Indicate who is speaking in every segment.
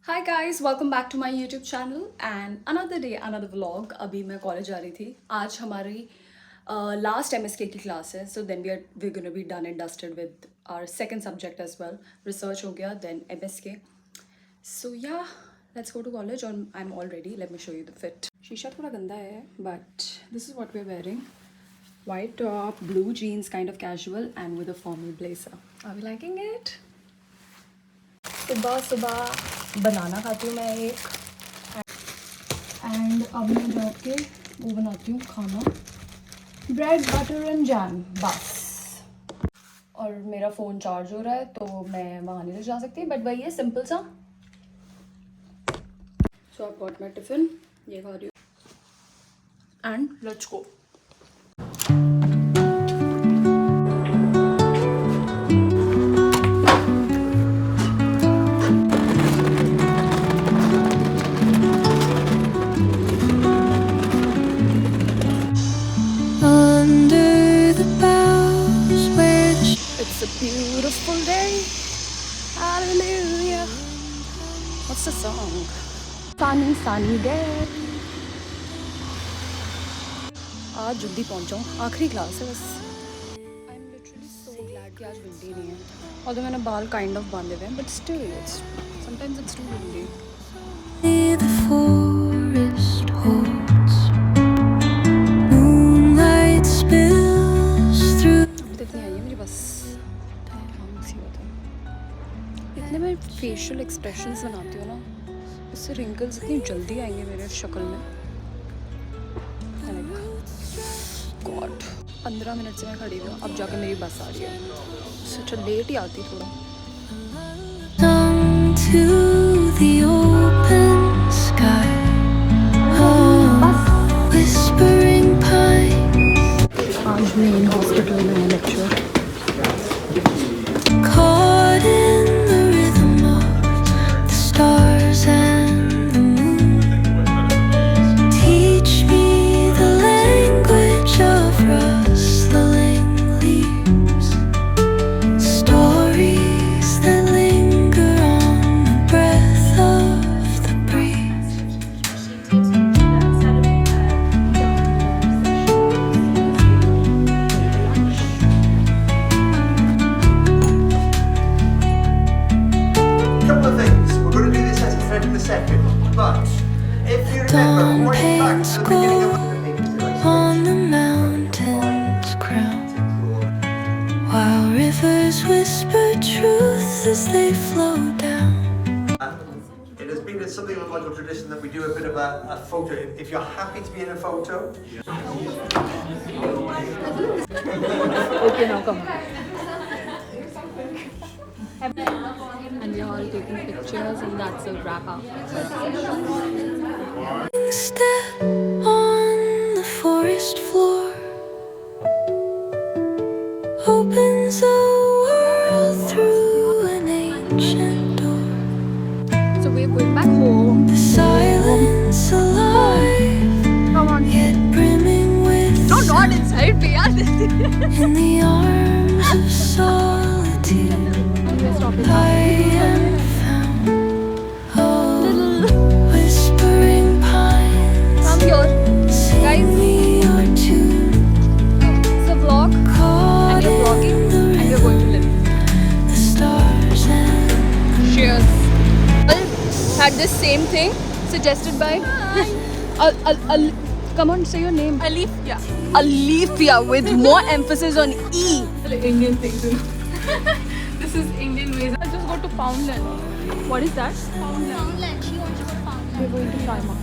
Speaker 1: Hi guys, welcome back to my YouTube channel and another day, another vlog. अभी मैं college जा रही थी. आज हमारी last MSK की class है. So then we're gonna be done and dusted with our second subject as well. Research हो गया, then MSK. So yeah, let's go to college. और I'm all ready. Let me show you the fit. शीशा थोड़ा गंदा है, but this is what we're wearing. White top, blue jeans, kind of casual, and with a formal blazer. Are we liking it? सुबह सुबह बनाना खाती हूँ मैं एक एंड अब मैं जाके वो बनाती हूँ खाना ब्रेड बटर एंड जैम बस. और मेरा फ़ोन चार्ज हो रहा है तो मैं वहाँ नहीं ले जा सकती बट वही है सिंपल सा. सो आई गॉट माई टिफ़िन, ये खा रही हूँ and let's go. It's a beautiful day. Hallelujah. What's the song? Sunny, sunny day. आज जल्दी पहुंचाऊँ, आखिरी क्लास है बस. I'm literally so glad कि आज विंडी नहीं है. Although मैंने बाल kind of बांधे हुए हैं, but still sometimes it's too windy. The forest holds moonlight spills through. इतनी आई है मेरी बस. इतने मैं फेशियल एक्सप्रेशंस बनाती हूँ ना, इससे रिंकल्स इतनी जल्दी आएंगे मेरे शक्ल में. गॉड 15 मिनट से मैं खड़ी हूँ, अब जाकर मेरी बस आ रही है. सोचा लेट ही आती थोड़ा. आज मेन हॉस्पिटल में lecture.
Speaker 2: On the mountain's crown, while rivers whisper truth as they flow down.
Speaker 3: It has been something of a local tradition that we do a bit of a photo. If you're happy to be in a photo.
Speaker 1: Okay, now come. And we are all taking pictures and that's a wrap up.
Speaker 2: Step on the forest floor opens a world through an ancient door.
Speaker 1: So we're going back home.
Speaker 2: The silence alive,
Speaker 1: Come on.
Speaker 2: yet brimming with
Speaker 1: No, not inside, Pia.
Speaker 2: in the arms of solitude. I am found. Oh, whispering pines.
Speaker 1: Come here.
Speaker 2: Sing
Speaker 1: Guys.
Speaker 2: me your tune.
Speaker 1: It's a vlog and you're vlogging and we're going to live.
Speaker 2: The stars and
Speaker 1: Cheers. Had this same thing suggested by come on, say your name.
Speaker 4: Alifia.
Speaker 1: Alifia with more emphasis on E.
Speaker 4: The Indian thing too. This is Indian ways. I just go to Poundland.
Speaker 1: What is that?
Speaker 4: Poundland. She wants to go to Poundland.
Speaker 1: We're going to Primark.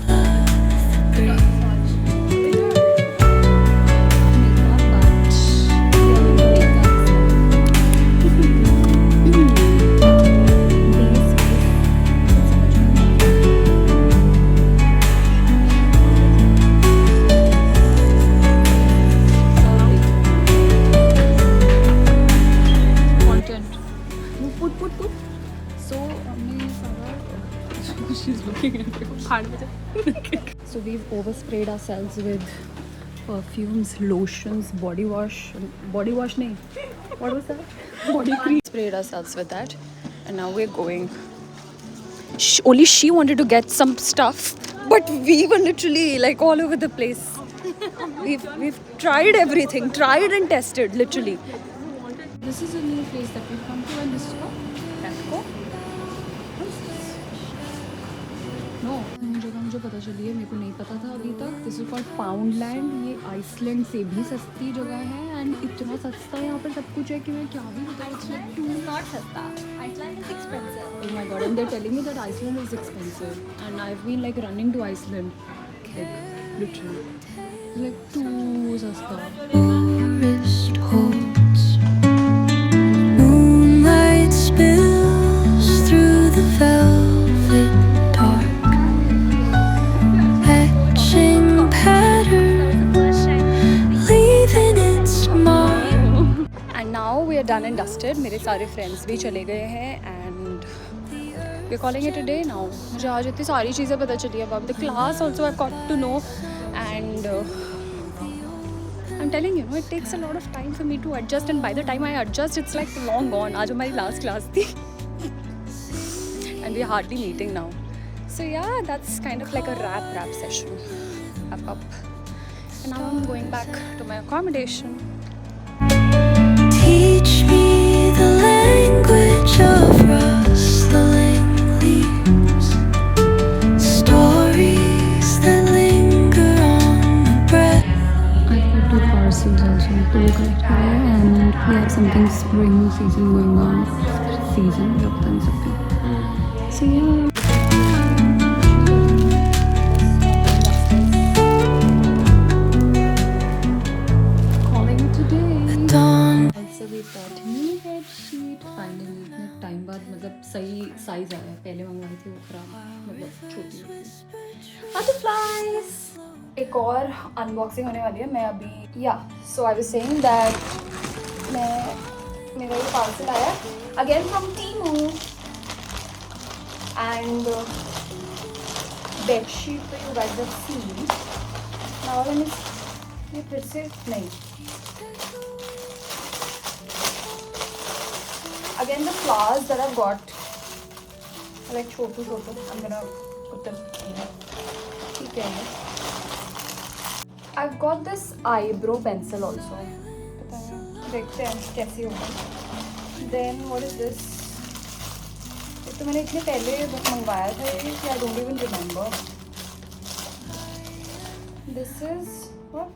Speaker 1: So we've oversprayed ourselves with perfumes, lotions, body wash. Body wash, nahi. What was that? Body cream. Sprayed ourselves with that, and now we're going. only she wanted to get some stuff, but we were literally like all over the place. We've tried everything, tried and tested, literally.
Speaker 4: This is a new place that we've come to, and this is what? Pepco? No. नई जगह मुझे पता चली है, मेरे को नहीं पता था अभी तक. This is called Poundland. ये आइसलैंड से भी सस्ती जगह है एंड इतना सस्ता यहाँ पर सब कुछ है कि मैं क्या भी बताऊँ. Iceland too not सस्ता. Iceland is expensive. Oh my god, and they're telling me that Iceland is expensive, and I've been like running to Iceland, like literally, like too सस्ता.
Speaker 2: Forest holds. Moonlight spills through the velvet dark, etching patterns, leaving its mark.
Speaker 1: And now we are done and dusted. मेरे सारे friends भी चले गए हैं and we're calling it a day now. मुझे आज इतनी सारी चीज़ें पता चली about the class also I've got to know, and I'm telling you, it takes a lot of time for me to adjust, and by the time I adjust it's like long gone. आज हमारी last class थी and we're hardly meeting now. So yeah, that's kind of like a wrap session. Wrap up. And now I'm going back to my accommodation.
Speaker 2: Teach me the language of rustling leaves, stories that linger on the breath.
Speaker 4: I've got 2 parcels also to look at here, and we have something spring season going on. Season, जब तक सकते. So yeah. Calling it today.
Speaker 2: Dawn
Speaker 4: Also we bought new bed sheet. Finally इतने time बाद मतलब सही size आया. पहले मंगवाई थी वो खराब, मतलब छोटी थी.
Speaker 1: Butterflies. एक और अनबॉक्सिंग होने वाली है. मैं अभी सो आई वाज सेइंग दैट मेरा ये पार्सल आया अगेन फ्रॉम टीमू, एंड बेडशीट तो you guys have seen. Now ये फिर से नहीं. Again, the flowers that I've got are like chotu. I'm gonna put them in. ठीक है. I've got this eyebrow pencil also. पता है, देखते हैं कैसी होगी. Then what is this? ये तो मैंने इतने पहले मंगवाया था ये कि I don't even remember. This is what?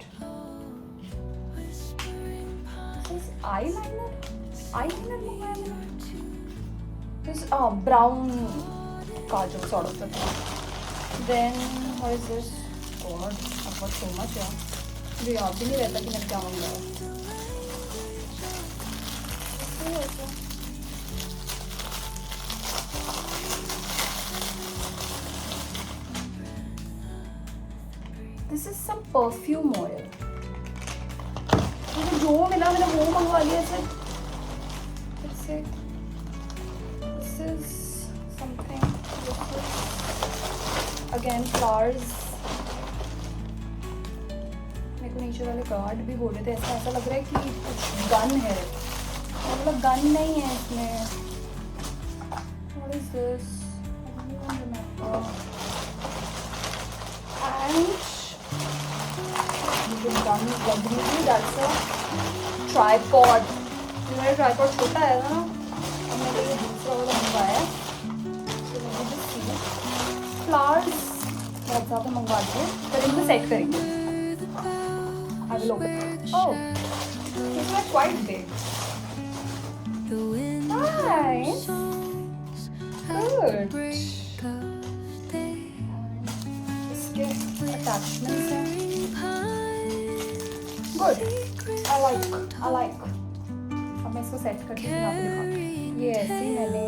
Speaker 1: This is eyeliner. Eyeliner मंगवाया मैंने. This brown kajal sort of thing. Then what is this? God, I've got so much here. मुझे याद भी नहीं रहता कि मैंने क्या मंगवाया. This is some perfume oil. मुझे जो मिला मैंने वो मंगवा लिया सिर्फ. Let's see. This is something. This is again flowers. मेरे को नीचे वाले गार्ड भी बोल रहे थे ऐसा लग रहा है कि कुछ गन है. मतलब गन नहीं है इसमें. What is this? I don't even remember. And मुझे गन लग रही थी. That's a tripod. मेरा ट्राइपॉड छोटा है ना, और मैंने ये दूसरा वाला मंगवाया है. फ्लावर्स बहुत ज़्यादा मंगवा दिए, पर इनको सेट करेंगे. I will open. Oh, these are quite big. Nice. Good. इसके attachments हैं. Good. I like. अब मैं इसको सेट करके यहाँ पे दिखाऊंगी. ये ऐसे ही मैंने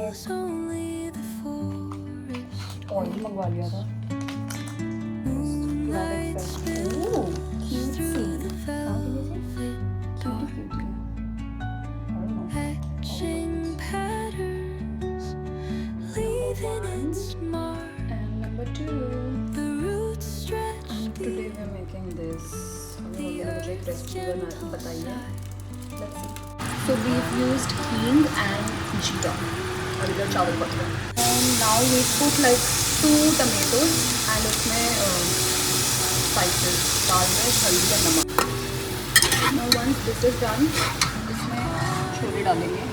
Speaker 1: ऑयल मंगवा लिया था. And number 2. Today we are making this. मुझे एक रेसिपी बताइए. Let's see. So we've used हींग and जीरा और इधर चावल पत्ता. and now we put like 2 tomatoes and उसमें spices, दाल मिर्च, हल्दी और नमक. Now once this is done, इसमें छोले डालेंगे.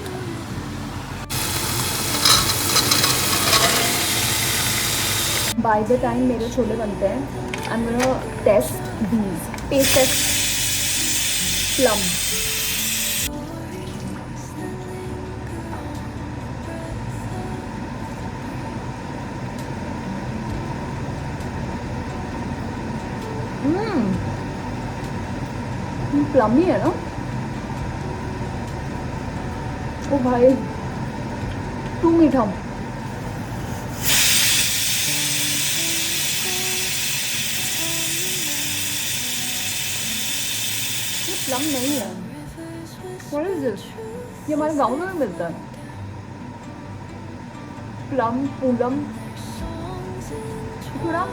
Speaker 1: By the time मेरे छोले बनते हैं, I'm gonna test these. Taste test plum. Plum ही है ना. ओ भाई, टू मीठा. ये प्लम नहीं है. What is this? ये हमारे गाँव में भी मिलता है. प्लम, पूलम, थोड़ा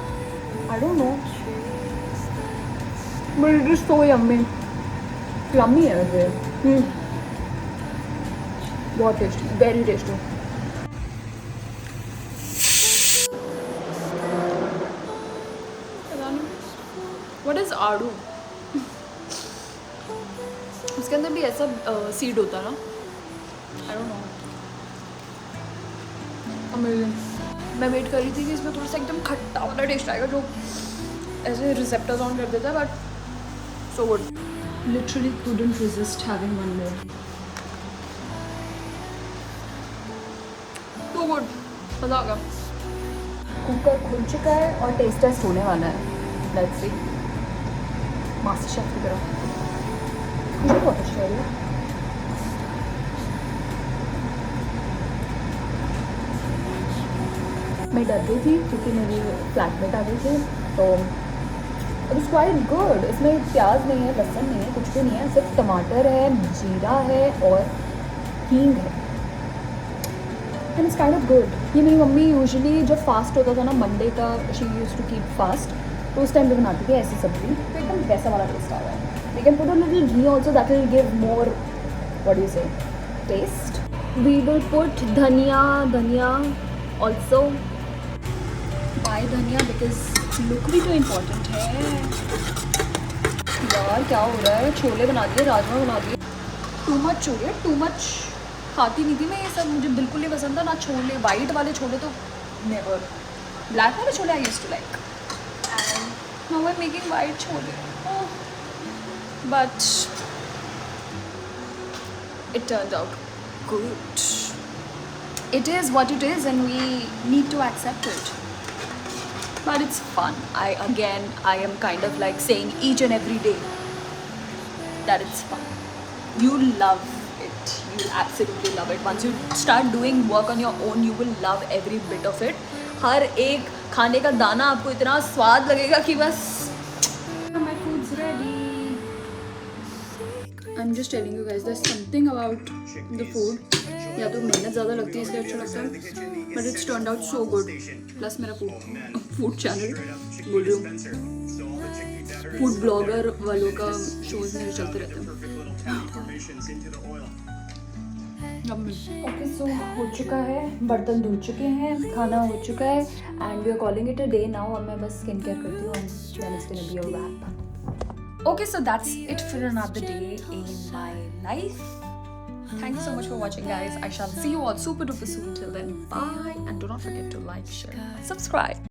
Speaker 1: I don't know. But it is so yummy. Plummy है वैसे. बहुत tasty, very tasty. What is आड़ू? उसके अंदर भी ऐसा सीड होता है ना. I don't know. Amazing. मैं वेट कर रही थी कि इसमें थोड़ा सा एकदम खट्टा वाला टेस्ट आएगा जो ऐसे रिसेप्टर्स ऑन कर देता है, but so good. Literally couldn't resist having one more. So good. मज़ा आ गया. कुकर खुल चुका है और टेस्ट टेस्ट होने वाला है. Let's see. मास्टर शेफ की तरह. मुझे बहुत अच्छा लग रहा है. मैं डर गई थी क्योंकि मेरी फ्लैटमेट आ गई थी, तो इट इज़ क्वाइट गुड. इसमें प्याज नहीं है, लहसुन नहीं है, कुछ भी नहीं है. सिर्फ टमाटर है, जीरा है और हींग है. And it's kind of good. ये मेरी मम्मी यूजुअली जब फास्ट होता था ना, मंडे का she used to keep fast, तो उस टाइम पे बनाती थी ऐसी सब्जी. तो एकदम वैसा वाला टेस्ट आ रहा है. We can put a little ghee also, that will give more, what do you say, taste. We will put dhania also. Why dhania? Because look भी तो इम्पोर्टेंट है यार. क्या हो रहा है? छोले बना दिए, राजमा बना दिए. टू मच हो गया, टू मच. खाती नहीं थी मैं ये सब, मुझे बिल्कुल नहीं पसंद था ना. छोले वाइट वाले छोले तो नेवर. ब्लैक वाले chole I used to like, and now I am making white chole. But it turned out good. It is what it is and we need to accept it. But it's fun. I am kind of like saying each and every day that it's fun. You love it. You absolutely love it. Once you start doing work on your own, you will love every bit of it. हर एक खाने का दाना आपको इतना स्वाद लगेगा कि बस. My food's ready. I'm just telling you guys, there's something about the food. या तो मेहनत ज़्यादा लगती है इसलिए अच्छा लगता है, but it's turned out so good. Plus मेरा फूड चैनल बोल रही हूँ, फूड ब्लॉगर वालों का शोज मेरे चलते रहते हैं. ओके, सो हो चुका है, बर्तन धुल चुके हैं, खाना हो चुका है, and we are calling it a day now. अब मैं बस स्किन केयर करती हूँ and then it's gonna be a wrap. Okay, so that's it for another day in my life. Thank you so much for watching, guys. I shall see you all super duper soon. Till then, bye, and do not forget to like, share, and subscribe.